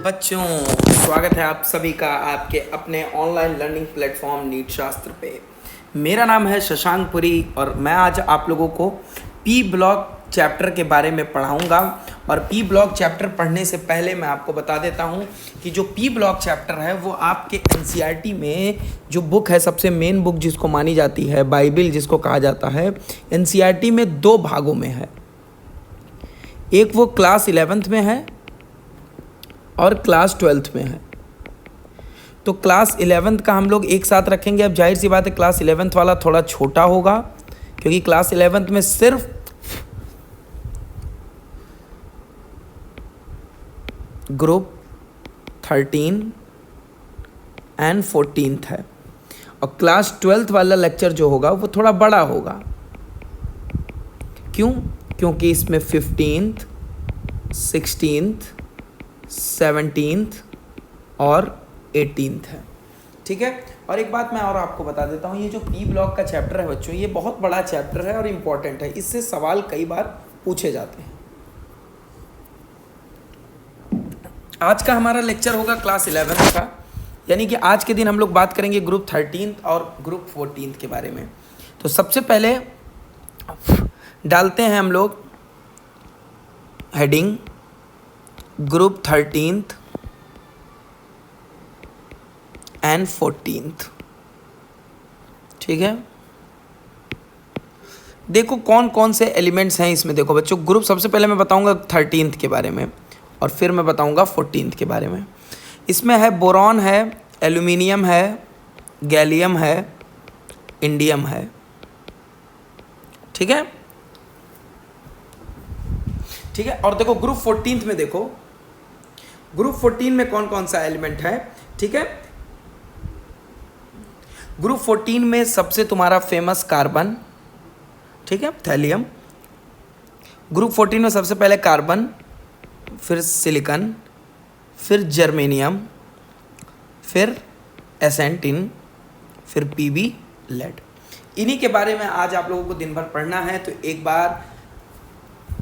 बच्चों, स्वागत है आप सभी का आपके अपने ऑनलाइन लर्निंग प्लेटफॉर्म नीट शास्त्र पे। मेरा नाम है शशांक पुरी और मैं आज आप लोगों को पी ब्लॉक चैप्टर के बारे में पढ़ाऊंगा। और पी ब्लॉक चैप्टर पढ़ने से पहले मैं आपको बता देता हूं कि जो पी ब्लॉक चैप्टर है वो आपके एनसीईआरटी में जो बुक है, सबसे मेन बुक जिसको मानी जाती है, बाइबिल जिसको कहा जाता है, एनसीईआरटी में 2 भागों में है। एक वो क्लास 11th में है और क्लास 12th में है। तो क्लास 11th का हम लोग एक साथ रखेंगे। अब जाहिर सी बात है क्लास 11th वाला थोड़ा छोटा होगा, क्योंकि क्लास 11th में सिर्फ ग्रुप 13 एंड 14th है। और क्लास 12th वाला लेक्चर जो होगा वो थोड़ा बड़ा होगा। क्यों? क्योंकि इसमें 15th, 16th, 17th और 18th है। ठीक है। और एक बात मैं और आपको बता देता हूँ, ये जो पी ब्लॉक का चैप्टर है बच्चों, ये बहुत बड़ा चैप्टर है और इम्पॉर्टेंट है। इससे सवाल कई बार पूछे जाते हैं। आज का हमारा लेक्चर होगा क्लास 11th का, यानी कि आज के दिन हम लोग बात करेंगे ग्रुप 13th और ग्रुप 14th के बारे में। तो सबसे पहले डालते हैं हम लोग heading group 13th and 14th। ठीक है। देखो कौन कौन से एलिमेंट्स हैं इसमें। देखो बच्चों, ग्रुप सबसे पहले मैं बताऊंगा 13th के बारे में और फिर मैं बताऊंगा 14th के बारे में। इसमें है बोरॉन है, एल्यूमिनियम है, गैलियम है, इंडियम है। ठीक है। ठीक है। और देखो ग्रुप 14th में, देखो ग्रुप 14 में कौन कौन सा एलिमेंट है। ठीक है। ग्रुप 14 में सबसे तुम्हारा फेमस कार्बन, ठीक है, थैलियम। ग्रुप 14 में सबसे पहले कार्बन, फिर सिलिकॉन, फिर जर्मेनियम, फिर एसेंटिन, फिर पीबी लेड। इन्हीं के बारे में आज आप लोगों को दिन भर पढ़ना है। तो एक बार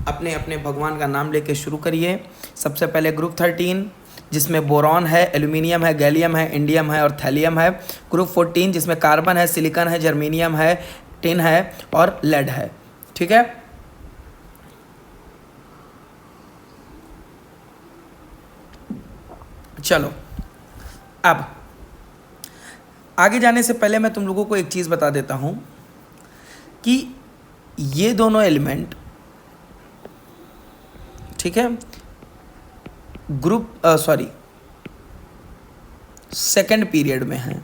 अपने अपने भगवान का नाम लेके शुरू करिए। सबसे पहले ग्रुप 13 जिसमें बोरॉन है, एल्यूमिनियम है, गैलियम है, इंडियम है और थैलियम है। ग्रुप 14 जिसमें कार्बन है, सिलिकॉन है, जर्मेनियम है, टिन है और लेड है। ठीक है। चलो, अब आगे जाने से पहले मैं तुम लोगों को एक चीज़ बता देता हूं कि ये दोनों एलिमेंट, ठीक है, ग्रुप सेकंड पीरियड में हैं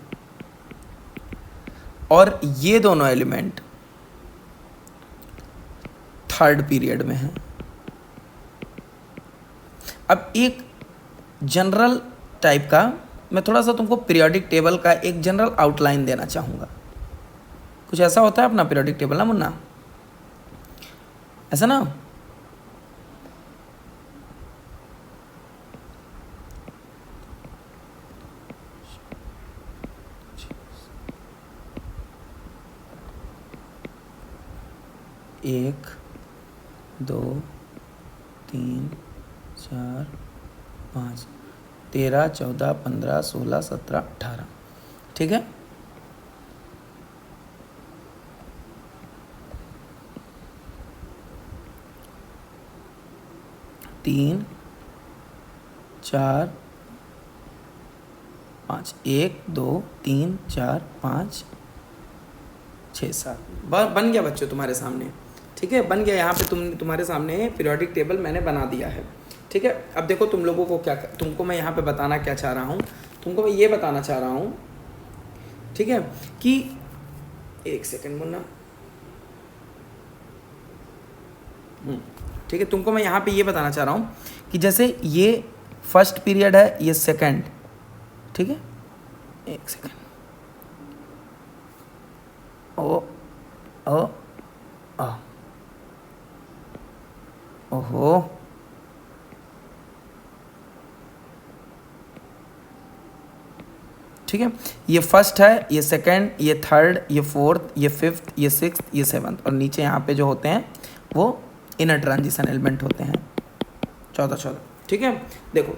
और ये दोनों एलिमेंट थर्ड पीरियड में हैं। अब एक जनरल टाइप का मैं थोड़ा सा तुमको पीरियोडिक टेबल का एक जनरल आउटलाइन देना चाहूँगा। कुछ ऐसा होता है अपना पीरियोडिक टेबल ना मुन्ना, ऐसा ना। एक, 2, 3, 4, 5, 13, 14, 15, 16, 17, 18। ठीक है। तीन, 4, 5, 1, 2, 3, 4, 5, 6, 7 बन गया बच्चों तुम्हारे सामने। ठीक है, बन गया। यहाँ पे तुम्हारे सामने पीरियोडिक टेबल मैंने बना दिया है। ठीक है। अब देखो तुम लोगों को तुमको मैं यहाँ पे बताना क्या चाह रहा हूँ। तुमको मैं ये बताना चाह रहा हूँ, ठीक है, कि एक सेकंड मुन्ना। ठीक है, तुमको मैं यहाँ पे ये बताना चाह रहा हूँ कि जैसे ये फर्स्ट पीरियड है, ये सेकंड। ठीक है, एक सेकंड। ओ ओ आ ओहो, ठीक है। ये फर्स्ट है, ये सेकंड, ये थर्ड, ये फोर्थ, ये फिफ्थ, ये सिक्स्थ, ये सेवन्थ और नीचे यहाँ पे जो होते हैं वो इनर ट्रांजिशन एलिमेंट होते हैं 14। ठीक है। देखो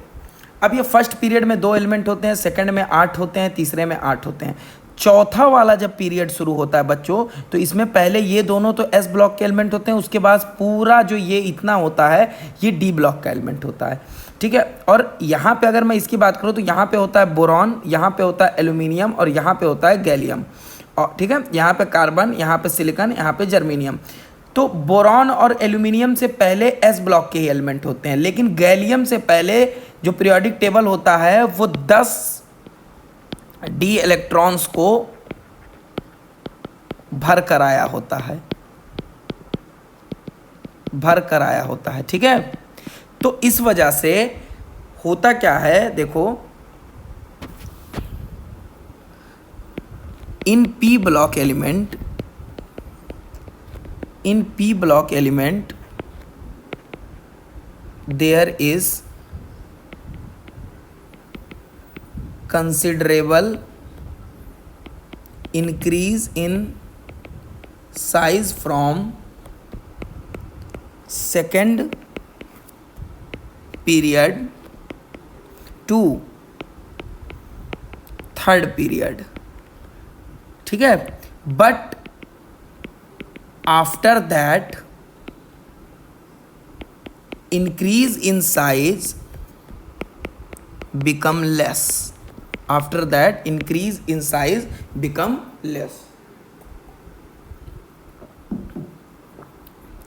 अब ये फर्स्ट पीरियड में 2 एलिमेंट होते हैं, सेकंड में 8 होते हैं, तीसरे में 8 होते हैं। चौथा वाला जब पीरियड शुरू होता है बच्चों, तो इसमें पहले ये दोनों तो एस ब्लॉक के एलिमेंट होते हैं, उसके बाद पूरा जो ये इतना होता है ये डी ब्लॉक का एलिमेंट होता है, ठीक है। और यहाँ पे अगर मैं इसकी बात करूँ तो यहाँ पे होता है बोरॉन, यहाँ पे होता है एल्यूमिनियम और यहाँ पे होता है गैलियम, और ठीक है, यहाँ पे कार्बन, यहाँ पे सिलिकॉन, यहाँ पे जर्मेनियम। तो बोरॉन और एल्यूमिनियम से पहले एस ब्लॉक के ही एलिमेंट होते हैं, लेकिन गैलियम से पहले जो पीरियोडिक टेबल होता है वो 10 डी इलेक्ट्रॉन्स को भर कर आया होता है, भर कर आया होता है, ठीक है। तो इस वजह से होता क्या है, देखो in P block element, in p block element there is considerable increase in size from second period to third period, ठीक है। But after that increase in size become less, after that increase in size become less,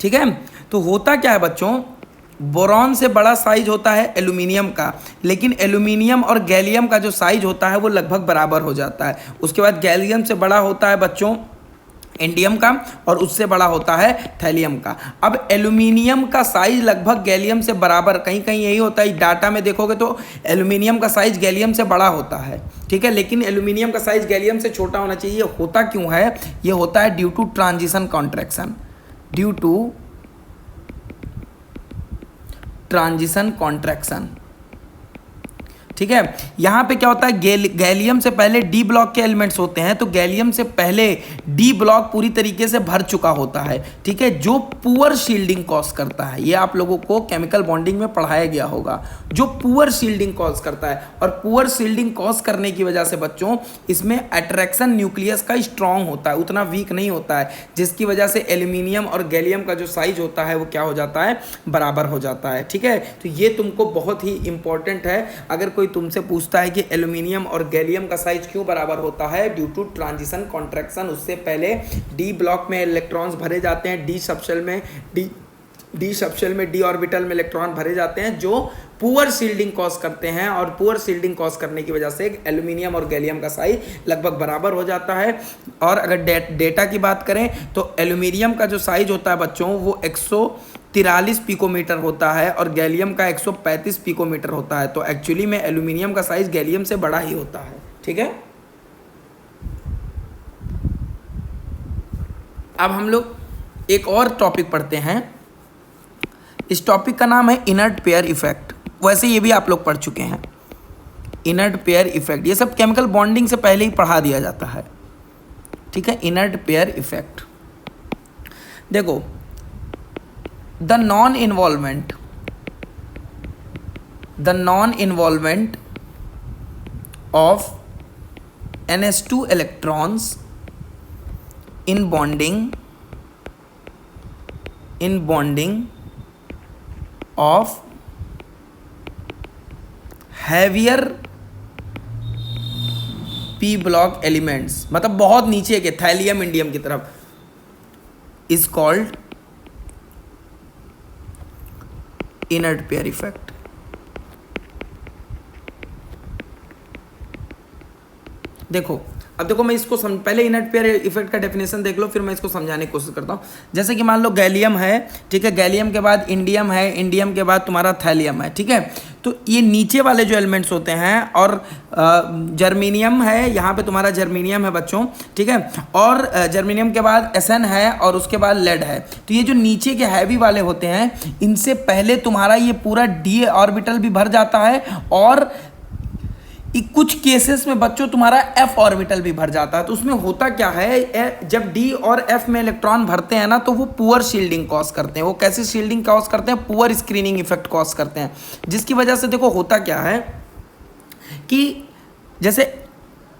ठीक है। तो होता क्या है बच्चों, boron से बड़ा साइज होता है एल्यूमिनियम का, लेकिन एल्यूमिनियम और गैलियम का जो साइज होता है वो लगभग बराबर हो जाता है। उसके बाद गैलियम से बड़ा होता है बच्चों इंडियम का, और उससे बड़ा होता है थैलियम का। अब एल्यूमिनियम का साइज लगभग गैलियम से बराबर, कहीं कहीं यही होता है, डाटा में देखोगे तो एल्यूमिनियम का साइज गैलियम से बड़ा होता है, ठीक है, लेकिन एल्यूमिनियम का साइज गैलियम से छोटा होना चाहिए। ये होता क्यों है, ये होता है due to transition contraction, due to transition contraction, ठीक है। यहाँ पे क्या होता है, गैलियम से पहले डी ब्लॉक के एलिमेंट्स होते हैं, तो गैलियम से पहले डी ब्लॉक पूरी तरीके से भर चुका होता है, ठीक है, जो पुअर शील्डिंग कॉज करता है। ये आप लोगों को केमिकल बॉन्डिंग में पढ़ाया गया होगा, जो पुअर शील्डिंग कॉज करता है। और पुअर शील्डिंग कॉज करने की वजह से बच्चों इसमें अट्रैक्शन न्यूक्लियस का स्ट्रांग होता है, उतना वीक नहीं होता है, जिसकी वजह से एल्यूमिनियम और गैलियम का जो साइज होता है वो क्या हो जाता है, बराबर हो जाता है, ठीक है। तो ये तुमको बहुत ही इंपॉर्टेंट है। अगर कोई तुमसे पूछता है कि एल्यूमिनियम और गैलियम का साइज क्यों बराबर होता है, ड्यू टू ट्रांजिशन कॉन्ट्रैक्शन, उससे पहले डी ब्लॉक में इलेक्ट्रॉन्स भरे जाते हैं, डी सबशेल में डी ऑर्बिटल में इलेक्ट्रॉन भरे जाते हैं, जो पुअर शील्डिंग कॉज करते हैं, और पुअर शील्डिंग कॉज करने की वजह से एल्यूमिनियम और गैलियम का साइज लगभग बराबर हो जाता है। और अगर डेटा की बात करें तो एल्यूमिनियम का जो साइज होता है बच्चों वो 143 पिकोमीटर होता है, और गैलियम का 135 पिकोमीटर होता है। तो एक्चुअली में एल्यूमिनियम का साइज गैलियम से बड़ा ही होता है, ठीक है। अब हम लोग एक और टॉपिक पढ़ते हैं। इस टॉपिक का नाम है इनर्ट पेयर इफेक्ट। वैसे ये भी आप लोग पढ़ चुके हैं, इनर्ट पेयर इफेक्ट। ये सब केमिकल बॉन्डिंग से पहले ही पढ़ा दिया जाता है, ठीक है। इनर्ट पेयर इफेक्ट, देखो, the non-involvement of NH2 electrons in bonding of heavier p block elements, मतलब बहुत नीचे के थैलियम इंडियम की तरफ, is called inert pair effect. देखो, अब देखो मैं इसको पहले इनर्ट पेयर इफेक्ट का डेफिनेशन देख लो, फिर मैं इसको समझाने की कोशिश करता हूँ। जैसे कि मान लो गैलियम है, ठीक है, गैलियम के बाद इंडियम है, इंडियम के बाद तुम्हारा थैलियम है, ठीक है। तो ये नीचे वाले जो एलिमेंट्स होते हैं, और जर्मेनियम है, यहाँ पे तुम्हारा जर्मेनियम है बच्चों, ठीक है, और जर्मेनियम के बाद एसन है, और उसके बाद लेड है। तो ये जो नीचे के हैवी वाले होते हैं, इनसे पहले तुम्हारा ये पूरा डी ऑर्बिटल भी भर जाता है, और कुछ केसेस में बच्चों तुम्हारा एफ ऑर्बिटल भी भर जाता है। तो उसमें होता क्या है, जब डी और एफ में इलेक्ट्रॉन भरते हैं ना, तो वो पुअर शील्डिंग कॉज करते हैं। वो कैसे शील्डिंग कॉज करते हैं, पुअर स्क्रीनिंग इफेक्ट कॉज करते हैं, जिसकी वजह से देखो होता क्या है, कि जैसे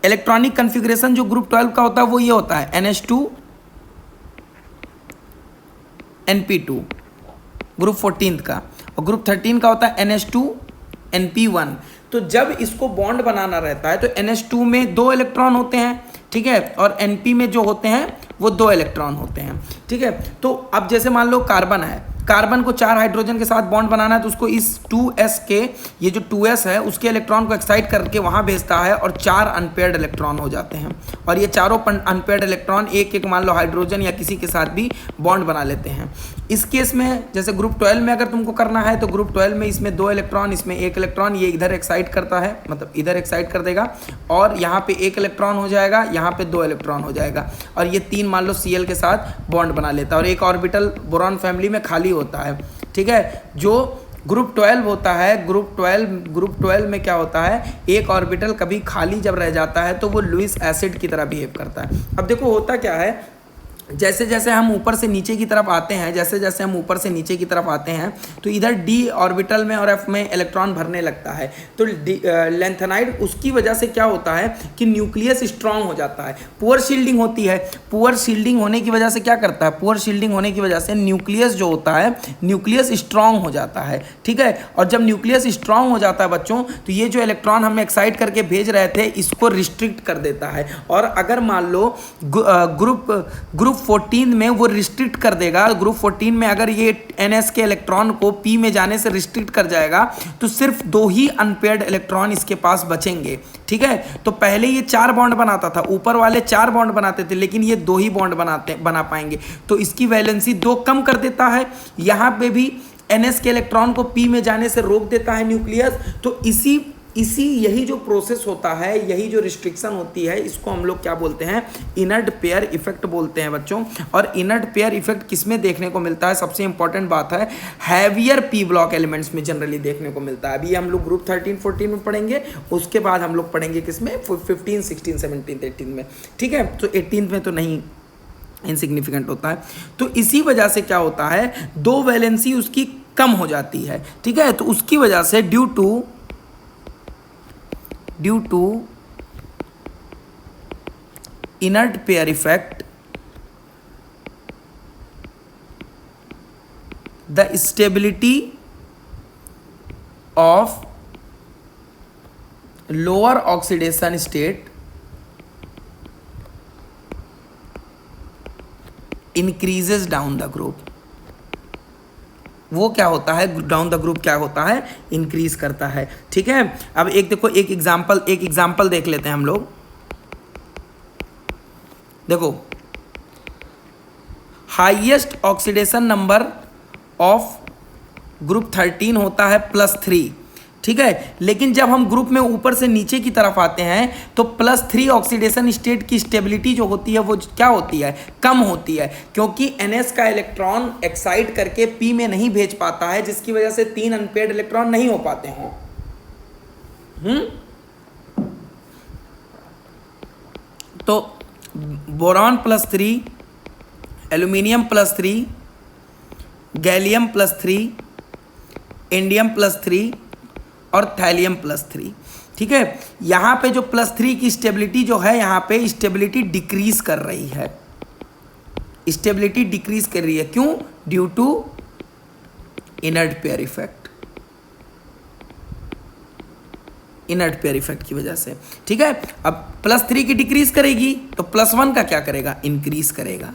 इलेक्ट्रॉनिक कन्फिग्रेशन जो ग्रुप 12 का होता है वो ये होता है NH2 NP2 ग्रुप 14 का, और ग्रुप 13 का होता है NH2 NP1। तो जब इसको बॉन्ड बनाना रहता है तो NH2 में 2 इलेक्ट्रॉन होते हैं, ठीक है, और NP में जो होते हैं वो 2 इलेक्ट्रॉन होते हैं, ठीक है। तो अब जैसे मान लो कार्बन है, कार्बन को 4 हाइड्रोजन के साथ बॉन्ड बनाना है तो उसको इस 2s के, ये जो 2s है उसके इलेक्ट्रॉन को एक्साइट करके वहाँ भेजता है और 4 अनपेयर्ड इलेक्ट्रॉन हो जाते हैं, और ये चारों अनपेयर्ड इलेक्ट्रॉन एक एक मान लो हाइड्रोजन या किसी के साथ भी बॉन्ड बना लेते हैं। इस केस में जैसे ग्रुप 12 में अगर तुमको करना है तो ग्रुप 12 में इसमें 2 इलेक्ट्रॉन, इसमें 1 इलेक्ट्रॉन, ये इधर एक्साइट करता है, मतलब इधर एक्साइट कर देगा, और यहाँ पे 1 इलेक्ट्रॉन हो जाएगा, यहाँ पे 2 इलेक्ट्रॉन हो जाएगा, और ये 3 मान लो Cl के साथ बॉन्ड बना लेता है, और एक ऑर्बिटल बोरॉन फैमिली में खाली होता है, ठीक है। जो ग्रुप 12 होता है, ग्रुप 12 में क्या होता है, एक ऑर्बिटल कभी खाली जब रह जाता है तो वो लुईस एसिड की तरह बिहेव करता है। अब देखो होता क्या है, जैसे जैसे हम ऊपर से नीचे की तरफ आते हैं, जैसे जैसे हम ऊपर से नीचे की तरफ आते हैं तो इधर d ऑर्बिटल में और f में इलेक्ट्रॉन भरने लगता है। तो लेंथेनाइड उसकी वजह से क्या होता है कि न्यूक्लियस स्ट्रांग हो जाता है, पुअर शील्डिंग होती है, पुअर शील्डिंग होने की वजह से क्या करता है, पुअर शील्डिंग होने की वजह से न्यूक्लियस जो होता है, न्यूक्लियस स्ट्रांग हो जाता है, ठीक है। और जब न्यूक्लियस स्ट्रांग हो जाता है बच्चों, तो ये जो इलेक्ट्रॉन हम एक्साइट करके भेज रहे थे इसको रिस्ट्रिक्ट कर देता है, और अगर मान लो ग्रुप 14 में वो रिस्ट्रिक्ट कर देगा, ग्रुप 14 में अगर ये NS के इलेक्ट्रॉन को P में जाने से रिस्ट्रिक्ट कर जाएगा तो सिर्फ 2 ही अनपेयर्ड इलेक्ट्रॉन इसके पास बचेंगे, ठीक है। तो पहले ये 4 बॉन्ड बनाता था, ऊपर वाले 4 बॉन्ड बनाते थे, लेकिन ये 2 ही बॉन्ड बना पाएंगे, तो इसकी वैलेंसी 2 कम कर देता है। यहाँ पे भी NS के इलेक्ट्रॉन को P में जाने से रोक देता है न्यूक्लियस। तो यही जो प्रोसेस होता है, यही जो रिस्ट्रिक्शन होती है, इसको हम लोग क्या बोलते हैं, इनर्ट पेयर इफेक्ट बोलते हैं बच्चों। और इनर्ट पेयर इफेक्ट किसमें देखने को मिलता है, सबसे इंपॉर्टेंट बात है, हैवियर पी ब्लॉक एलिमेंट्स में जनरली देखने को मिलता है। अभी हम लोग ग्रुप 13-14 में पढ़ेंगे, उसके बाद हम लोग पढ़ेंगे किसमें, 15, 16, 17, 18 में, ठीक है। तो 18 में तो नहीं, इनसिग्निफिकेंट होता है। तो इसी वजह से क्या होता है, 2 वैलेंसी उसकी कम हो जाती है, ठीक है। तो उसकी वजह से due to inert pair effect, the stability of lower oxidation state increases down the group। वो क्या होता है, डाउन द ग्रुप क्या होता है, इंक्रीज करता है, ठीक है। अब एक देखो, एक एग्जांपल देख लेते हैं हम लोग। देखो, highest oxidation number of group 13 होता है +3, ठीक है। लेकिन जब हम ग्रुप में ऊपर से नीचे की तरफ आते हैं तो +3 ऑक्सीडेशन स्टेट की स्टेबिलिटी जो होती है वो क्या होती है, कम होती है, क्योंकि NS का इलेक्ट्रॉन एक्साइट करके P में नहीं भेज पाता है, जिसकी वजह से 3 अनपेयर्ड इलेक्ट्रॉन नहीं हो पाते हैं। तो बोरॉन +3, एल्यूमिनियम +3, गैलियम +3, इंडियम +3 और थैलियम +3, ठीक है। यहाँ पे जो +3 की स्टेबिलिटी जो है, यहाँ पे स्टेबिलिटी डिक्रीज कर रही है, स्टेबिलिटी डिक्रीज कर रही है, क्यों, due to inert pair effect, inert pair effect की वजह से, ठीक है। अब +3 की डिक्रीज करेगी तो +1 का क्या करेगा, इंक्रीज करेगा,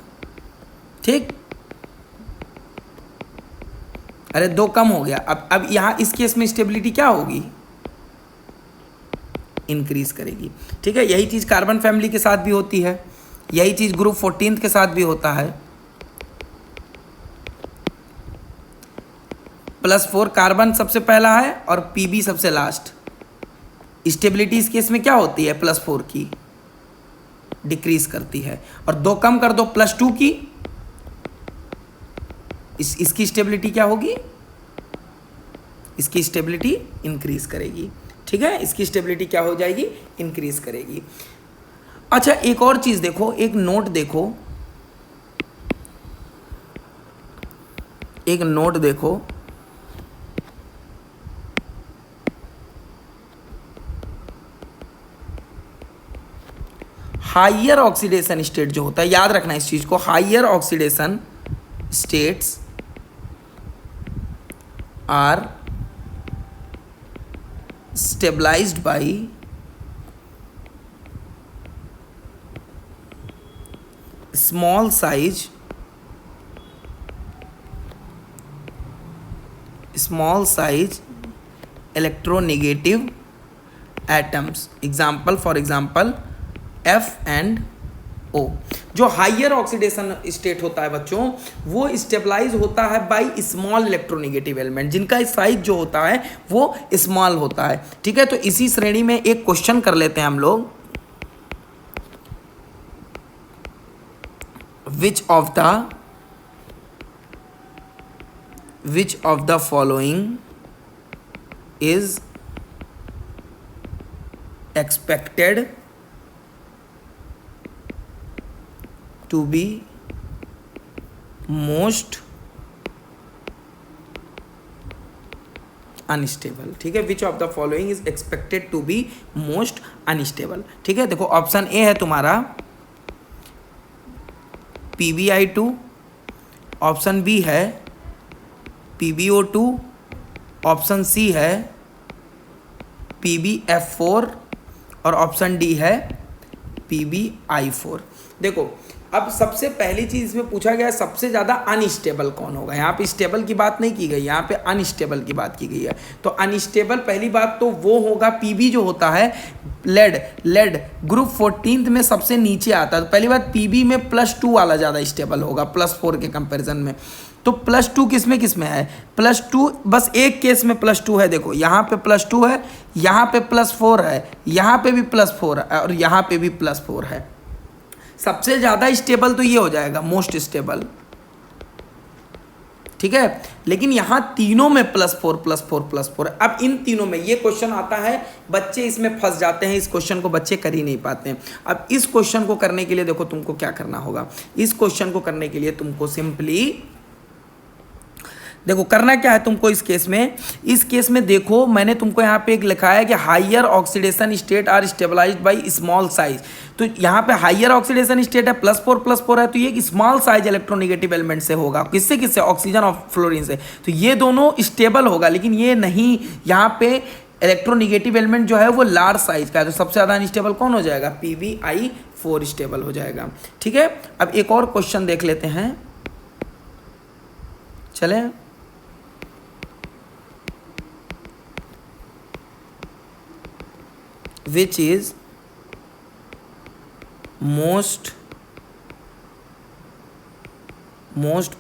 ठीक। अरे 2 कम हो गया, अब यहाँ इस केस में स्टेबिलिटी क्या होगी, इंक्रीज करेगी, ठीक है। यही चीज कार्बन फैमिली के साथ भी होती है, यही चीज ग्रुप 14 के साथ भी होता है। +4 कार्बन सबसे पहला है और Pb सबसे लास्ट। स्टेबिलिटी इस केस में क्या होती है, +4 की डिक्रीज करती है, और 2 कम कर दो +2 की, इसकी स्टेबिलिटी क्या होगी, इसकी स्टेबिलिटी इंक्रीज करेगी, ठीक है। इसकी स्टेबिलिटी क्या हो जाएगी, इंक्रीज करेगी। अच्छा, एक और चीज देखो, एक नोट देखो, एक नोट देखो, हायर ऑक्सीडेशन स्टेट जो होता है, याद रखना इस चीज को, higher oxidation states are stabilised by small size electronegative atoms, example for example F and O। जो हाइयर ऑक्सीडेशन स्टेट होता है बच्चों, वो स्टेबलाइज होता है बाय स्मॉल इलेक्ट्रोनेगेटिव एलिमेंट, जिनका साइज जो होता है वो स्मॉल होता है। ठीक है, तो इसी श्रेणी में एक क्वेश्चन कर लेते हैं हम लोग, which of the following is expected to be most unstable. ठीक है, which of the following is expected to be most unstable. ठीक है, देखो ऑप्शन ए है तुम्हारा PbI2, ऑप्शन बी है PbO2, ऑप्शन सी है PbF4 और ऑप्शन डी है PbI4। देखो अब सबसे पहली चीज इसमें पूछा गया है सबसे ज्यादा अनस्टेबल कौन होगा। यहाँ पे स्टेबल की बात नहीं की गई, यहाँ पे अनस्टेबल की बात की गई है। तो अनस्टेबल पहली बात तो वो होगा Pb जो होता है लेड ग्रुप 14th में सबसे नीचे आता है। तो पहली बात Pb में +2 वाला ज़्यादा स्टेबल होगा +4 के कंपैरिजन में। तो +2 किस में है, +2 बस एक केस में +2 है। देखो यहाँ पे +2 है, यहाँ पे +4 है, यहाँ पे भी +4 है और यहाँ पे भी +4 है। सबसे ज़्यादा स्टेबल तो ये हो जाएगा मोस्ट स्टेबल। ठीक है, लेकिन यहाँ तीनों में +4 अब इन तीनों में ये क्वेश्चन आता है, बच्चे इसमें फंस जाते हैं, इस क्वेश्चन को बच्चे कर ही नहीं पाते हैं। अब इस क्वेश्चन को करने के लिए देखो तुमको क्या करना होगा। इस क्वेश्चन को करने के लिए तुमको सिंपली देखो करना क्या है तुमको इस केस में देखो मैंने तुमको यहाँ पे एक लिखा है कि higher oxidation state are stabilised by small size. तो यहाँ पे हायर ऑक्सीडेशन स्टेट है +4 है, तो ये स्मॉल साइज इलेक्ट्रोनेगेटिव एलिमेंट से होगा। किससे ऑक्सीजन और फ्लोरीन से। तो ये दोनों स्टेबल होगा, लेकिन ये नहीं, यहाँ पे इलेक्ट्रोनेगेटिव एलिमेंट जो है वो लार्ज साइज का है। तो सबसे ज़्यादा अनस्टेबल कौन हो जाएगा, PbI4 स्टेबल हो जाएगा। ठीक है, अब एक और क्वेश्चन देख लेते हैं, चले। Which is most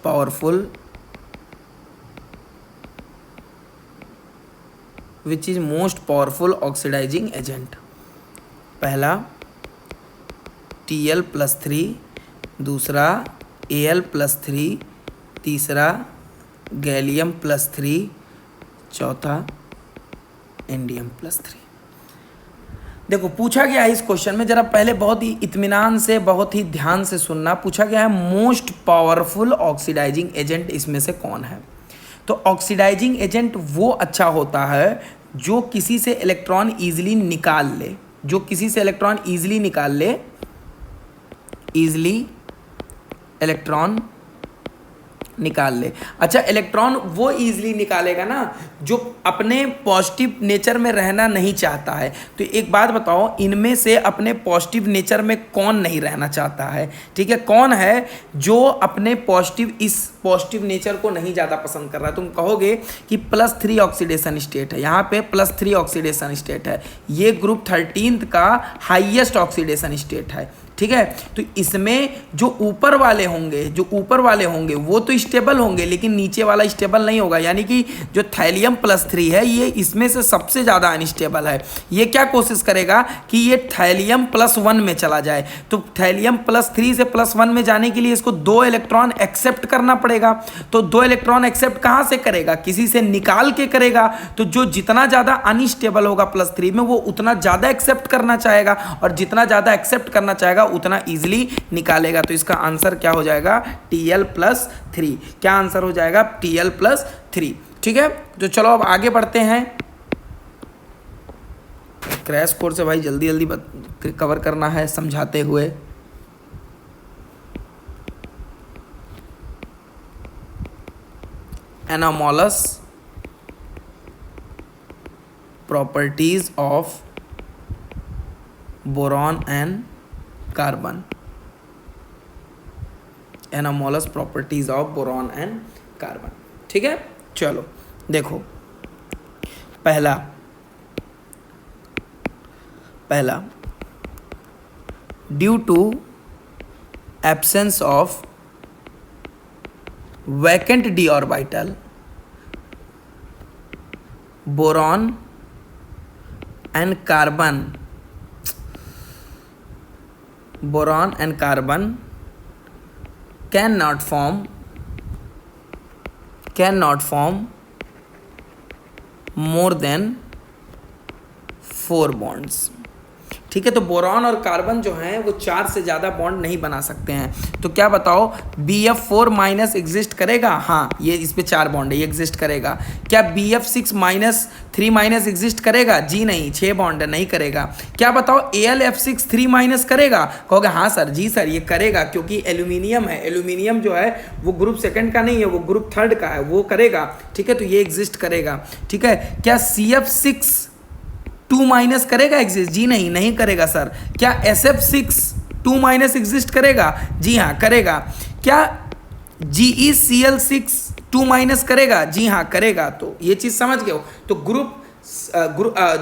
powerful oxidising agent. पहला Tl+3, दूसरा Al+3, तीसरा गैलियम+3, चौथा इंडियम+3। देखो पूछा गया है इस क्वेश्चन में, जरा पहले बहुत ही इत्मीनान से बहुत ही ध्यान से सुनना। पूछा गया है मोस्ट पावरफुल ऑक्सीडाइजिंग एजेंट इसमें से कौन है। तो ऑक्सीडाइजिंग एजेंट वो अच्छा होता है जो किसी से इलेक्ट्रॉन ईजिली निकाल ले, इलेक्ट्रॉन निकाल ले। अच्छा, इलेक्ट्रॉन वो इजीली निकालेगा ना जो अपने पॉजिटिव नेचर में रहना नहीं चाहता है। तो एक बात बताओ, इनमें से अपने पॉजिटिव नेचर में कौन नहीं रहना चाहता है। ठीक है, कौन है जो अपने इस पॉजिटिव नेचर को नहीं ज़्यादा पसंद कर रहा है। तुम कहोगे कि +3 ऑक्सीडेशन स्टेट है, यहाँ पे +3 ऑक्सीडेशन स्टेट है, ये ग्रुप 13th का हाईएस्ट ऑक्सीडेशन स्टेट है। ठीक है, तो इसमें जो ऊपर वाले होंगे वो तो स्टेबल होंगे, लेकिन नीचे वाला स्टेबल नहीं होगा। यानी कि जो थैलियम+3 है ये इसमें से सबसे ज़्यादा अनस्टेबल है। ये क्या कोशिश करेगा कि ये थैलियम+1 में चला जाए। तो थैलियम+3 से +1 में जाने के लिए इसको 2 इलेक्ट्रॉन एक्सेप्ट करना पड़ेगा। तो 2 इलेक्ट्रॉन एक्सेप्ट कहाँ से करेगा, किसी से निकाल के करेगा। तो जो जितना ज़्यादा अनस्टेबल होगा +3 में, वो उतना ज़्यादा एक्सेप्ट करना चाहेगा, और जितना ज़्यादा एक्सेप्ट करना चाहेगा उतना इजीली निकालेगा। तो इसका आंसर क्या हो जाएगा, Tl+3। क्या आंसर हो जाएगा, Tl+3। ठीक है, तो चलो अब आगे बढ़ते हैं। क्रैश कोर्स है भाई, जल्दी जल्दी कवर करना है समझाते हुए। Anomalous properties of boron and carbon. Anomalous properties of boron and carbon. ठीक है, चलो देखो, पहला due to absence of vacant d orbital, boron and carbon cannot form more than 4 bonds। ठीक है, तो बोरॉन और कार्बन जो हैं वो 4 से ज़्यादा बॉन्ड नहीं बना सकते हैं। तो क्या बताओ, BF4 माइनस एग्जिस्ट करेगा? हाँ, ये इस पे 4 बॉन्ड है, ये एग्जिस्ट करेगा। क्या BF6 माइनस 3 माइनस एग्जिस्ट करेगा? जी नहीं, 6 बॉन्ड है, नहीं करेगा। क्या बताओ, AlF6 3 माइनस करेगा? कहोगे हाँ सर, जी सर ये करेगा, क्योंकि एल्यूमिनियम है। एल्यूमिनियम जो है वो ग्रुप सेकंड का नहीं है, वो ग्रुप थर्ड का है, वो करेगा। ठीक है, तो ये एग्जिस्ट करेगा। ठीक है, क्या CF6 2 माइनस करेगा एग्जिस्ट? जी नहीं, नहीं करेगा सर। क्या SF6 2 माइनस एग्जिस्ट करेगा? जी हाँ, करेगा। क्या GeCl6 2 माइनस करेगा? जी हाँ, करेगा। तो ये चीज़ समझ गए हो। तो ग्रुप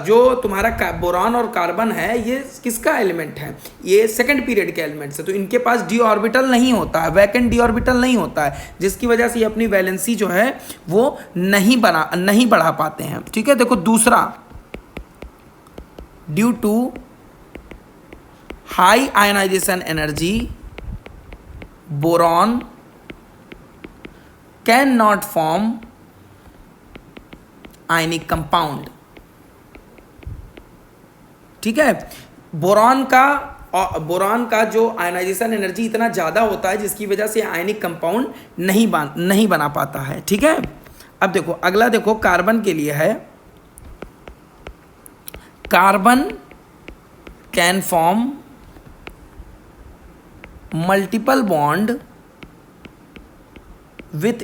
जो तुम्हारा बोरॉन और कार्बन है, ये किसका एलिमेंट है? ये सेकंड पीरियड के एलिमेंट्स है। तो इनके पास डी ऑर्बिटल नहीं होता है, वैकेंट डी ऑर्बिटल नहीं होता है, जिसकी वजह से ये अपनी वैलेंसी जो है वो नहीं बढ़ा पाते हैं। ठीक है, देखो दूसरा, due to high ionisation energy, boron can not form ionic compound. ठीक है, बोरॉन का जो आयनाइजेशन एनर्जी इतना ज़्यादा होता है, जिसकी वजह से आयनिक कंपाउंड नहीं बना पाता है। ठीक है, अब देखो अगला, देखो कार्बन के लिए है, carbon can form multiple bond with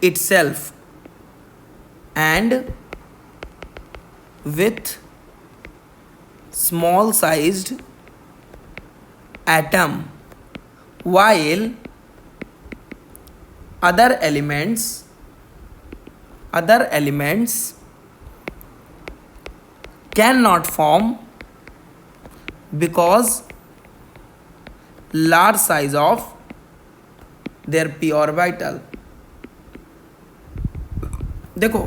itself and with small sized atom, while other elements cannot form because large size of their p orbital। देखो,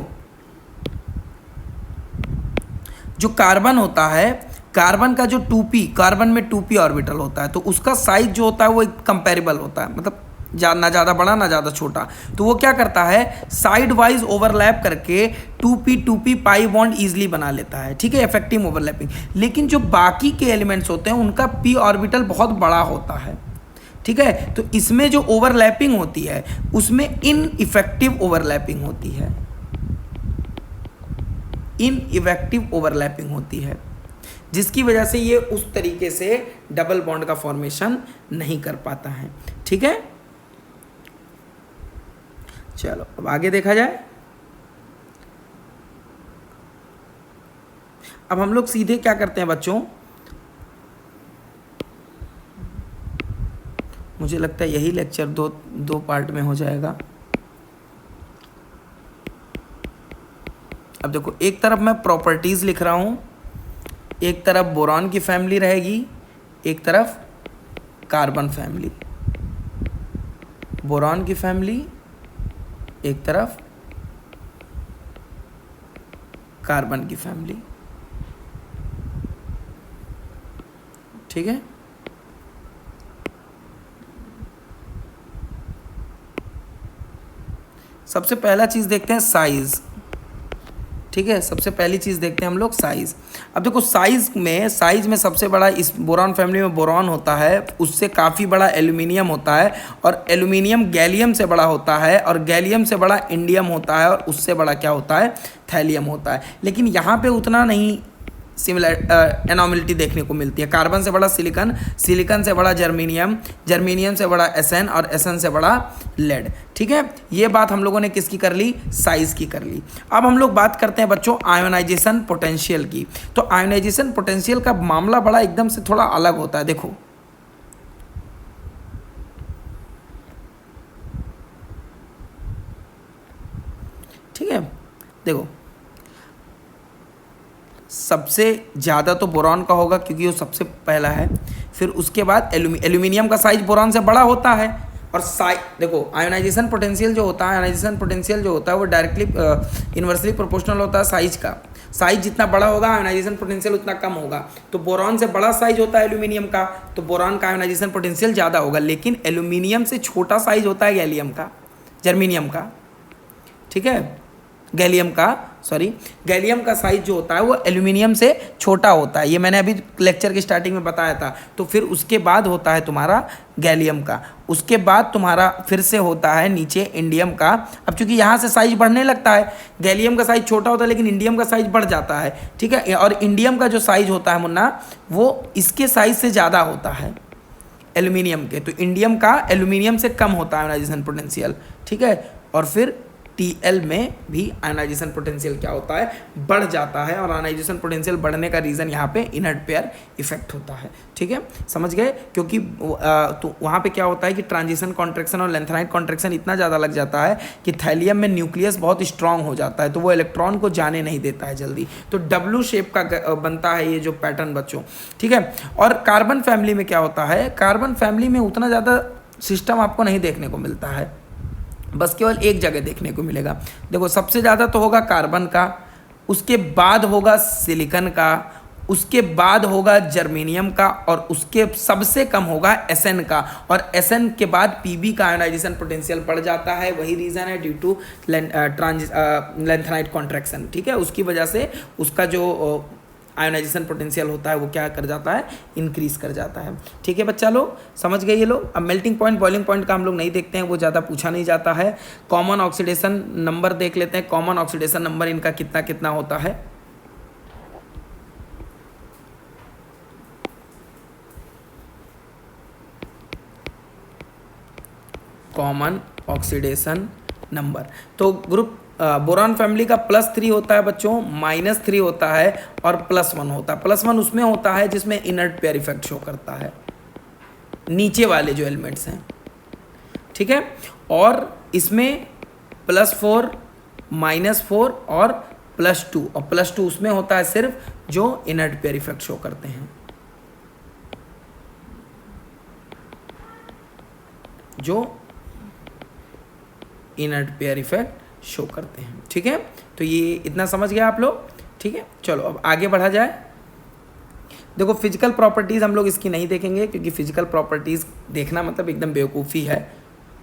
जो कार्बन होता है, कार्बन का जो 2p, कार्बन में 2p ऑर्बिटल होता है, तो उसका साइज जो होता है वो एक कंपेरेबल होता है, मतलब ना ज़्यादा बड़ा ना ज़्यादा छोटा। तो वो क्या करता है, साइड वाइज ओवरलैप करके 2p पाई बॉन्ड ईजिली बना लेता है। ठीक है, इफेक्टिव ओवरलैपिंग। लेकिन जो बाकी के एलिमेंट्स होते हैं उनका p ऑर्बिटल बहुत बड़ा होता है। ठीक है, तो इसमें जो ओवरलैपिंग होती है उसमें इनइफेक्टिव ओवरलैपिंग होती है, इनइफेक्टिव ओवरलैपिंग होती है, जिसकी वजह से ये उस तरीके से डबल बॉन्ड का फॉर्मेशन नहीं कर पाता है। ठीक है, चलो अब आगे देखा जाए। अब हम लोग सीधे क्या करते हैं बच्चों, मुझे लगता है यही लेक्चर दो पार्ट में हो जाएगा। अब देखो, एक तरफ मैं प्रॉपर्टीज लिख रहा हूं, एक तरफ बोरॉन की फैमिली रहेगी, एक तरफ कार्बन फैमिली। बोरॉन की फैमिली एक तरफ, कार्बन की फैमिली। ठीक है, सबसे पहला चीज देखते हैं साइज। ठीक है, सबसे पहली चीज़ देखते हैं हम लोग साइज़। अब देखो साइज़ में सबसे बड़ा इस बोरॉन फैमिली में बोरॉन होता है, उससे काफ़ी बड़ा एल्यूमिनियम होता है, और एल्यूमिनियम गैलियम से बड़ा होता है, और गैलियम से बड़ा इंडियम होता है, और उससे बड़ा क्या होता है, थैलियम होता है। लेकिन यहाँ पे उतना नहीं सिमिलर एनॉमलिटी देखने को मिलती है। कार्बन से बड़ा सिलिकन, सिलिकन से बड़ा जर्मीनियम, जर्मीनियम से बड़ा एसएन, और एसएन से बड़ा लेड। ठीक है, ये बात हम लोगों ने किसकी कर ली, साइज की कर ली। अब हम लोग बात करते हैं बच्चों आयोनाइजेशन पोटेंशियल की। तो आयोनाइजेशन पोटेंशियल का मामला बड़ा एकदम से थोड़ा अलग होता है। देखो ठीक है, देखो सबसे ज़्यादा तो बोरॉन का होगा क्योंकि वो सबसे पहला है, फिर उसके बाद एल्यूमिनियम का साइज बोरॉन से बड़ा होता है। और देखो आयोनाइजेशन पोटेंशियल जो होता है, आयोनाइजेशन पोटेंशियल जो होता है वो डायरेक्टली इन्वर्सली प्रोपोर्शनल होता है साइज का। साइज जितना बड़ा होगा आयोनाइजेशन पोटेंशियल उतना कम होगा। तो बोरॉन से बड़ा साइज होता है एल्यूमिनियम का, तो बोरॉन का आयोनाइजेशन पोटेंशियल ज़्यादा होगा। लेकिन एल्यूमिनियम से छोटा साइज होता है गैलियम का, जर्मीनियम का, ठीक है, गैलियम का साइज जो होता है वो एल्यूमिनियम से छोटा होता है। ये मैंने अभी लेक्चर की स्टार्टिंग में बताया था। तो फिर उसके बाद होता है तुम्हारा गैलियम का, उसके बाद तुम्हारा फिर से होता है नीचे इंडियम का। अब चूंकि यहाँ से साइज बढ़ने लगता है, गैलियम का साइज छोटा होता है लेकिन इंडियम का साइज बढ़ जाता है। ठीक है, और इंडियम का जो साइज होता है मुन्ना, वो इसके साइज से ज़्यादा होता है एल्यूमिनियम के। तो इंडियम का एल्यूमिनियम से कम होता है आयोनाइजेशन पोटेंशियल। ठीक है, और फिर Tl में भी आयोनाइजेशन पोटेंशियल क्या होता है, बढ़ जाता है। और आयोनाइजेशन पोटेंशियल बढ़ने का रीज़न यहाँ पे इनर्ट पेयर इफेक्ट होता है। ठीक है, समझ गए, क्योंकि तो वहाँ पे क्या होता है कि ट्रांजिशन कॉन्ट्रैक्शन और लेंथेनाइट कॉन्ट्रैक्शन इतना ज़्यादा लग जाता है कि थैलियम में न्यूक्लियस बहुत स्ट्रांग हो जाता है, तो वो इलेक्ट्रॉन को जाने नहीं देता है जल्दी। तो W शेप का बनता है ये जो पैटर्न बच्चों। ठीक है, और कार्बन फैमिली में क्या होता है, कार्बन फैमिली में उतना ज़्यादा सिस्टम आपको नहीं देखने को मिलता है, बस केवल एक जगह देखने को मिलेगा। देखो सबसे ज़्यादा तो होगा कार्बन का, उसके बाद होगा सिलिकन का, उसके बाद होगा जर्मेनियम का, और उसके सबसे कम होगा एसएन का। और एसएन के बाद पीबी का आयोनाइजेशन पोटेंशियल बढ़ जाता है। वही रीज़न है ड्यू टू लेंथेनाइट कॉन्ट्रैक्शन। ठीक है, उसकी वजह से उसका जो आयोनाइजेशन पोटेंशियल होता है वो क्या कर जाता है, इंक्रीज कर जाता है। ठीक है बच्चा लोग, समझ गए ये लोग। अब मेल्टिंग पॉइंट बॉइलिंग पॉइंट का हम लोग नहीं देखते हैं, वो ज़्यादा पूछा नहीं जाता है। कॉमन ऑक्सीडेशन नंबर देख लेते हैं। कॉमन ऑक्सीडेशन नंबर इनका कितना कितना होता है। कॉमन ऑक्सीडेशन नंबर, तो ग्रुप बोरॉन फैमिली का +3 होता है बच्चों, -3 होता है, और +1 होता है। +1 उसमें होता है जिसमें इनर्ट पेयर इफेक्ट शो करता है, नीचे वाले जो एलिमेंट्स हैं। ठीक है, और इसमें +4, -4 और +2, और +2 उसमें होता है सिर्फ जो इनर्ट पेयर इफेक्ट शो करते हैं, जो इनर्ट पेयर इफेक्ट शो करते हैं। ठीक है, तो ये इतना समझ गया आप लोग। ठीक है, चलो अब आगे बढ़ा जाए। देखो फिजिकल प्रॉपर्टीज़ हम लोग इसकी नहीं देखेंगे, क्योंकि फिजिकल प्रॉपर्टीज़ देखना मतलब एकदम बेवकूफ़ी है,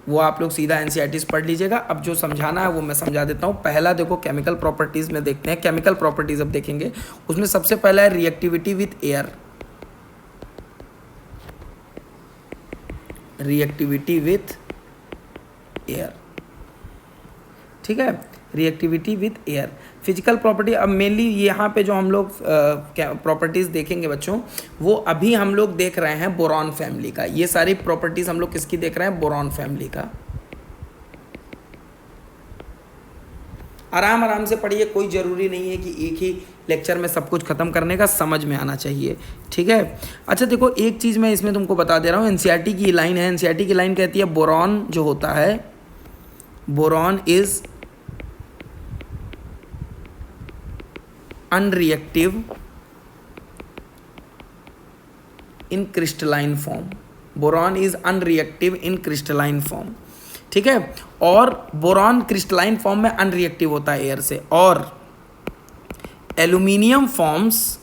वो आप लोग सीधा एनसीईआरटीज़ पढ़ लीजिएगा। अब जो समझाना है वो मैं समझा देता हूँ। पहला देखो केमिकल प्रॉपर्टीज़ में देखते हैं। केमिकल प्रॉपर्टीज़ अब देखेंगे, उसमें सबसे पहला है reactivity with air. Reactivity with air, ठीक है, reactivity with air. Physical property, अब मेनली यहाँ पे जो हम लोग प्रॉपर्टीज़ देखेंगे बच्चों, वो अभी हम लोग देख रहे हैं बोरॉन फैमिली का। ये सारी प्रॉपर्टीज़ हम लोग किसकी देख रहे हैं, बोरॉन फैमिली का। आराम आराम से पढ़िए, कोई ज़रूरी नहीं है कि एक ही लेक्चर में सब कुछ ख़त्म करने का, समझ में आना चाहिए। ठीक है, अच्छा देखो एक चीज़ मैं इसमें तुमको बता दे रहा हूँ, एनसीईआरटी की लाइन है। एनसीईआरटी की लाइन कहती है बोरॉन जो होता है, boron is unreactive in crystalline form. Boron is unreactive in crystalline form, ठीक है। और बोरॉन क्रिस्टलाइन फॉर्म में अनरिएक्टिव होता है एयर से। और aluminium forms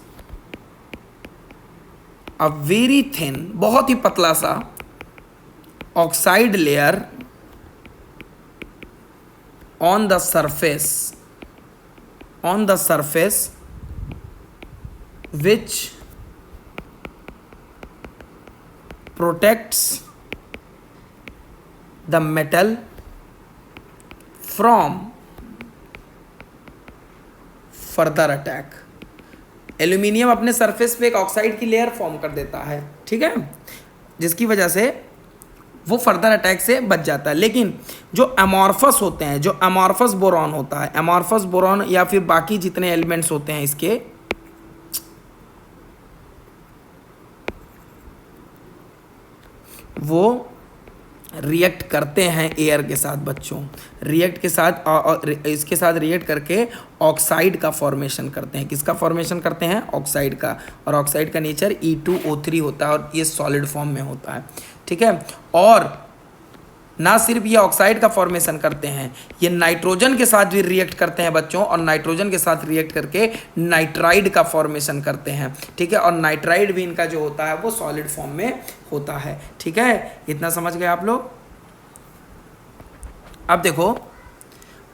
a very thin, बहुत ही पतला सा oxide layer on the surface on the surface which protects the metal from further attack। Aluminium अपने सरफेस पे एक ऑक्साइड की लेयर फॉर्म कर देता है, ठीक है, जिसकी वजह से वो फर्दर अटैक से बच जाता है। लेकिन जो अमॉर्फस होते हैं, जो अमॉर्फस बोरॉन होता है, अमॉर्फस बोरॉन या फिर बाकी जितने एलिमेंट्स होते हैं इसके, वो रिएक्ट करते हैं एयर के साथ बच्चों, रिएक्ट के साथ और इसके साथ रिएक्ट करके ऑक्साइड का फॉर्मेशन करते हैं। किसका फॉर्मेशन करते हैं? ऑक्साइड का। और ऑक्साइड का नेचर E2O3 होता है और ये सॉलिड फॉर्म में होता है, ठीक है। और ना सिर्फ ये ऑक्साइड का फॉर्मेशन करते हैं, ये नाइट्रोजन के साथ भी रिएक्ट करते हैं बच्चों, और नाइट्रोजन के साथ रिएक्ट करके नाइट्राइड का फॉर्मेशन करते हैं, ठीक है। और नाइट्राइड भी इनका जो होता है वो सॉलिड फॉर्म में होता है, ठीक है। इतना समझ गए आप लोग? अब देखो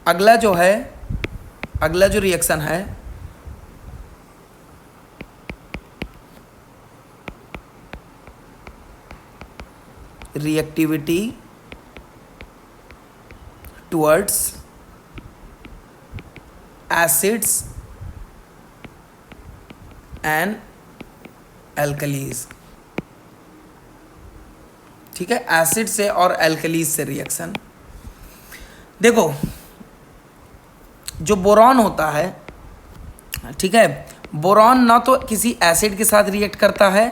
अगला जो है, अगला जो रिएक्शन है reactivity towards acids and alkalis, ठीक है। एसिड से और एल्कलीज से रिएक्शन। देखो जो बोरॉन होता है, ठीक है, बोरॉन ना तो किसी एसिड के साथ रिएक्ट करता है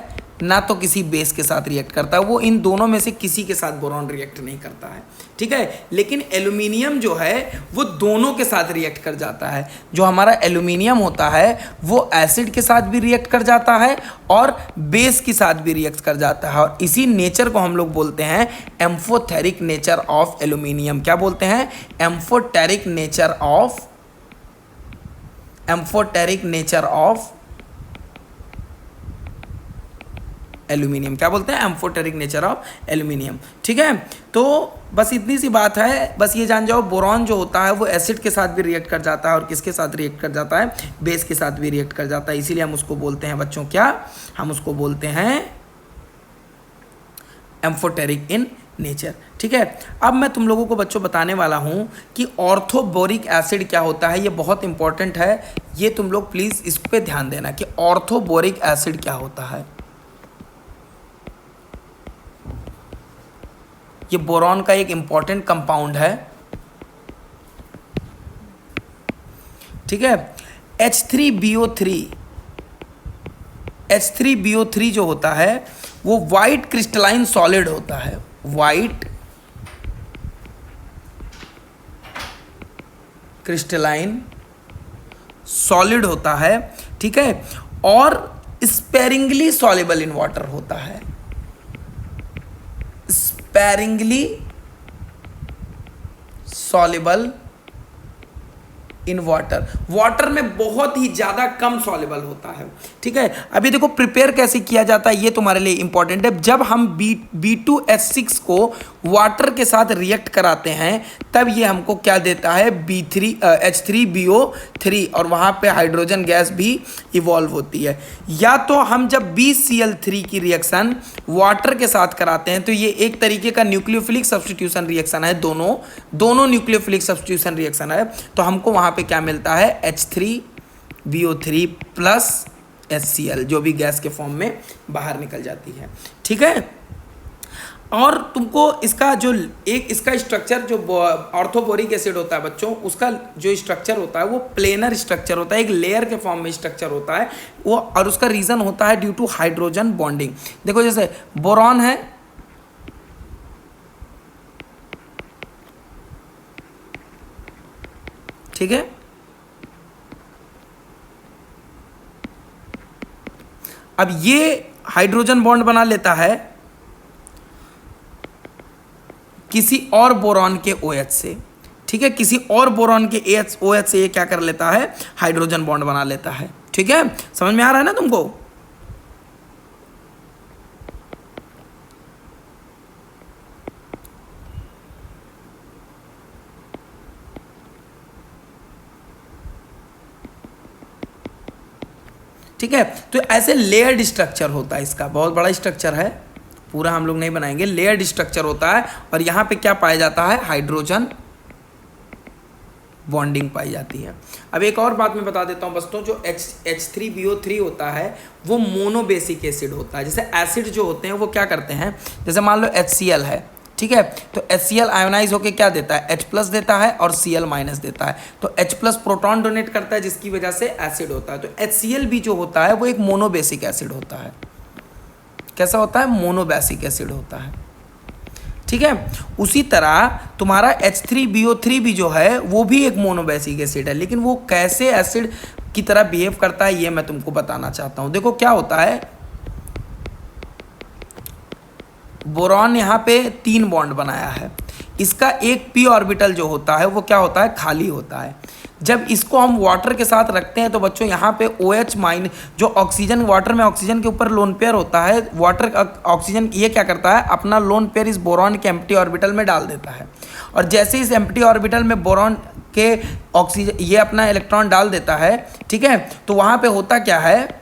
ना तो किसी बेस के साथ रिएक्ट करता है, वो इन दोनों में से किसी के साथ बोरॉन रिएक्ट नहीं करता है, ठीक है। लेकिन एल्यूमिनियम जो है वो दोनों के साथ रिएक्ट कर जाता है। जो हमारा एल्यूमिनियम होता है वो एसिड के साथ भी रिएक्ट कर जाता है और बेस के साथ भी रिएक्ट कर जाता है, और इसी नेचर को हम लोग बोलते हैं एम्फोटेरिक नेचर ऑफ एल्यूमिनियम। क्या बोलते हैं? Amphoteric nature of, amphoteric nature of aluminium. क्या बोलते हैं? एम्फोटेरिक नेचर ऑफ एल्यूमिनियम, ठीक है। तो बस इतनी सी बात है, बस ये जान जाओ बोरॉन जो होता है वो एसिड के साथ भी रिएक्ट कर जाता है और किसके साथ रिएक्ट कर जाता है? बेस के साथ भी रिएक्ट कर जाता है। इसीलिए हम उसको बोलते हैं बच्चों, क्या हम उसको बोलते हैं? एम्फोटेरिक इन नेचर, ठीक है। अब मैं तुम लोगों को बच्चों बताने वाला हूं कि ऑर्थोबोरिक एसिड क्या होता है। ये बहुत इंपॉर्टेंट है, ये तुम लोग प्लीज इस पे ध्यान देना कि ऑर्थोबोरिक एसिड क्या होता है। ये बोरॉन का एक इंपॉर्टेंट कंपाउंड है, ठीक है। H3BO3, H3BO3 जो होता है वो वाइट क्रिस्टलाइन सॉलिड होता है, वाइट क्रिस्टलाइन सॉलिड होता है, ठीक है। और स्पेरिंगली सॉल्युबल इन वाटर होता है, sparingly soluble in water, water में बहुत ही ज़्यादा कम सॉल्युबल होता है, ठीक है। अभी देखो प्रिपेयर कैसे किया जाता है, ये तुम्हारे लिए इंपॉर्टेंट है। जब हम B2H6 को वाटर के साथ रिएक्ट कराते हैं तब ये हमको क्या देता है? H3BO3, और वहाँ पे हाइड्रोजन गैस भी इवॉल्व होती है। या तो हम जब BCl3 की रिएक्शन वाटर के साथ कराते हैं तो ये एक तरीके का न्यूक्लियोफिलिक सब्स्टिट्यूशन रिएक्शन है, दोनों न्यूक्लियोफिलिक सब्स्टिट्यूशन रिएक्शन है। तो हमको वहाँ पे क्या मिलता है? H3BO3 प्लस HCl, जो भी गैस के फॉर्म में बाहर निकल जाती है, ठीक है। और तुमको इसका जो एक इसका स्ट्रक्चर जो ऑर्थोबोरिक एसिड होता है बच्चों, उसका जो स्ट्रक्चर होता है वो प्लेनर स्ट्रक्चर होता है, एक लेयर के फॉर्म में स्ट्रक्चर होता है वो, और उसका रीज़न होता है ड्यू टू हाइड्रोजन बॉन्डिंग। देखो जैसे बोरॉन है, ठीक है, अब ये हाइड्रोजन बॉन्ड बना लेता है किसी और बोरॉन के OH से, ठीक है, किसी और बोरॉन के OH से ये क्या कर लेता है? हाइड्रोजन बॉन्ड बना लेता है, ठीक है। समझ में आ रहा है ना तुमको? ठीक है। तो ऐसे लेयर्ड स्ट्रक्चर होता है, इसका बहुत बड़ा स्ट्रक्चर है, पूरा हम लोग नहीं बनाएंगे, लेयर्ड स्ट्रक्चर होता है। और यहाँ पे क्या पाया जाता है, हाइड्रोजन बॉन्डिंग पाई जाती है। अब एक और बात मैं बता देता हूँ दोस्तों, जो H3BO3 होता है वो मोनोबेसिक एसिड होता है। जैसे एसिड जो होते हैं वो क्या करते हैं, जैसे मान लो HCl है, ठीक है, तो HCl आयोनाइज होके क्या देता है, H+ देता है और Cl- देता है। तो H+ प्रोटॉन डोनेट करता है जिसकी वजह से एसिड होता है। तो HCl भी जो होता है वो एक मोनोबेसिक एसिड होता है। कैसा होता है, मोनोबेसिक एसिड होता है, ठीक है। उसी तरह तुम्हारा H3BO3 भी जो है वो भी एक मोनोबेसिक एसिड है, लेकिन वो कैसे एसिड की तरह बिहेव करता है ये मैं तुमको बताना चाहता हूं। देखो क्या होता है, बोरॉन यहाँ पे 3 बॉन्ड बनाया है, इसका एक p ऑर्बिटल जो होता है वो क्या होता है, खाली होता है। जब इसको हम वाटर के साथ रखते हैं तो बच्चों यहाँ पे OH- जो ऑक्सीजन, वाटर में ऑक्सीजन के ऊपर लोन पेयर होता है, वाटर ऑक्सीजन ये क्या करता है, अपना लोन पेयर इस बोरॉन के एम्प्टी ऑर्बिटल में डाल देता है। और जैसे इस एम्प्टी ऑर्बिटल में बोरॉन के ऑक्सीजन ये अपना इलेक्ट्रॉन डाल देता है, ठीक है, तो वहाँ पे होता क्या है,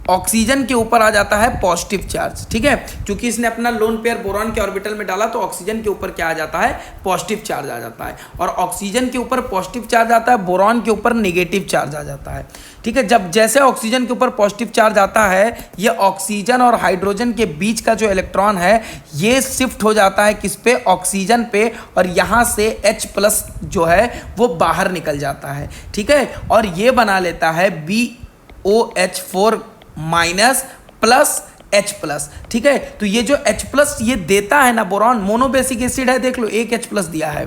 ऑक्सीजन के ऊपर आ जाता है पॉजिटिव चार्ज, ठीक है। क्योंकि इसने अपना लोन पेयर बोरॉन के ऑर्बिटल में डाला तो ऑक्सीजन के ऊपर क्या आ जाता है, पॉजिटिव चार्ज आ जाता है। और ऑक्सीजन के ऊपर पॉजिटिव चार्ज आता है, बोरॉन के ऊपर नेगेटिव चार्ज आ जाता है, ठीक है। जब जैसे ऑक्सीजन के ऊपर पॉजिटिव चार्ज आता है, ये ऑक्सीजन और हाइड्रोजन के बीच का जो इलेक्ट्रॉन है ये शिफ्ट हो जाता है किस पे, ऑक्सीजन पे, और यहाँ से H+ जो है वो बाहर निकल जाता है, ठीक है। और ये बना लेता है BOH4- प्लस H+, ठीक है। तो ये जो H+ ये देता है ना बोरॉन, मोनोबेसिक एसिड है, देख लो एक H+ दिया है,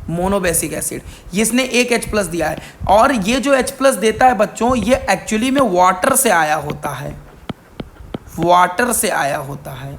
मोनोबेसिक एसिड, ये इसने एक H+ दिया है। और ये जो H+ देता है बच्चों, ये एक्चुअली में वाटर से आया होता है, वाटर से आया होता है।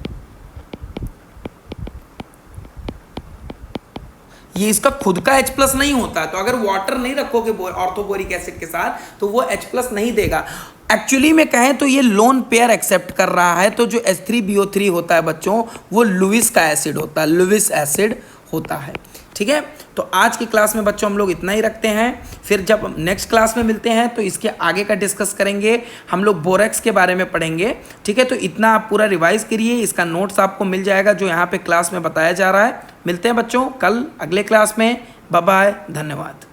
ये इसका खुद का H+ नहीं होता, तो अगर वाटर नहीं रखोगे ऑर्थोबोरिक एसिड के साथ तो वो H+ नहीं देगा। एक्चुअली में कहें तो ये लोन पेयर एक्सेप्ट कर रहा है। तो जो H3BO3 होता है बच्चों वो लुईस का एसिड होता है, लुईस एसिड होता है, ठीक है। तो आज की क्लास में बच्चों हम लोग इतना ही रखते हैं, फिर जब नेक्स्ट क्लास में मिलते हैं तो इसके आगे का डिस्कस करेंगे, हम लोग बोरेक्स के बारे में पढ़ेंगे, ठीक है। तो इतना आप पूरा रिवाइज करिए, इसका नोट्स आपको मिल जाएगा जो यहाँ पे क्लास में बताया जा रहा है। मिलते हैं बच्चों कल अगले क्लास में, बाय बाय, धन्यवाद।